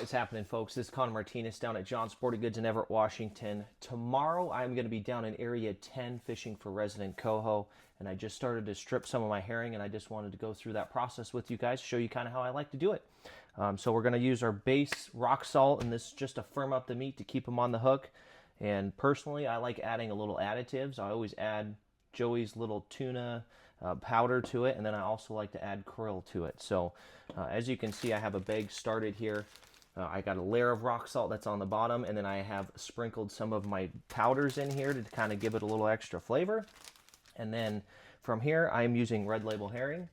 What's happening, folks? This is Connor Martinez down at John Sporting Goods in Everett, Washington. Tomorrow I'm going to be down in Area 10 fishing for resident coho, and I just started to strip some of my herring, and I just wanted to go through that process with you guys, show you kind of how I like to do it. So we're going to use our base rock salt, and this is just to firm up the meat to keep them on the hook. And personally, I like adding a little additives. I always add Joey's little tuna powder to it, and then I also like to add krill to it. So as you can see, I have a bag started here. I got a layer of rock salt that's on the bottom, and then I have sprinkled some of my powders in here to kind of give it a little extra flavor. And then from here, I'm using red label herring.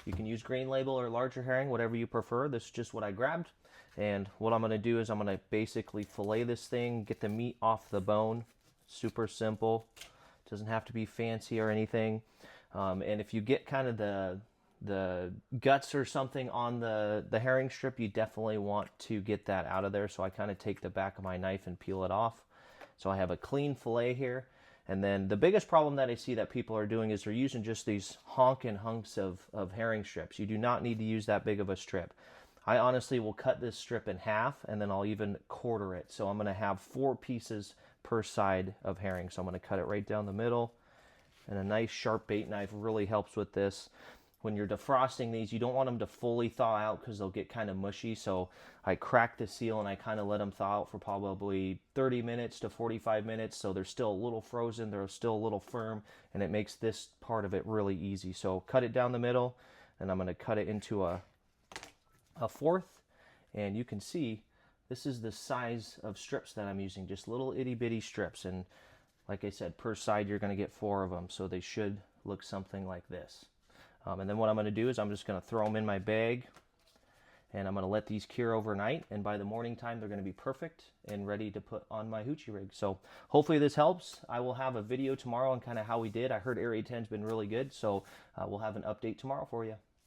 You can use green label or larger herring, whatever you prefer. This is just what I grabbed. And what I'm going to do is I'm going to basically fillet this thing, get the meat off the bone. Super simple. Doesn't have to be fancy or anything. And if you get kind of the guts or something on the herring strip, you definitely want to get that out of there. So I kind of take the back of my knife and peel it off. So I have a clean fillet here. And then the biggest problem that I see that people are doing is they're using just these honking hunks of herring strips. You do not need to use that big of a strip. I honestly will cut this strip in half, and then I'll even quarter it. So I'm going to have 4 pieces per side of herring. So I'm going to cut it right down the middle. And a nice sharp bait knife really helps with this. When you're defrosting these, you don't want them to fully thaw out because they'll get kind of mushy. So I crack the seal and I kind of let them thaw out for probably 30 minutes to 45 minutes. So they're still a little frozen, they're still a little firm, and it makes this part of it really easy. So cut it down the middle, and I'm going to cut it into a fourth. And you can see this is the size of strips that I'm using, just little itty bitty strips. And like I said, per side you're going to get 4 of them, so they should look something like this. And then what I'm going to do is I'm just going to throw them in my bag, and I'm going to let these cure overnight, and by the morning time they're going to be perfect and ready to put on my hoochie rig. So hopefully this helps. I will have a video tomorrow on kind of how we did. I heard Area 10's been really good, so we'll have an update tomorrow for you.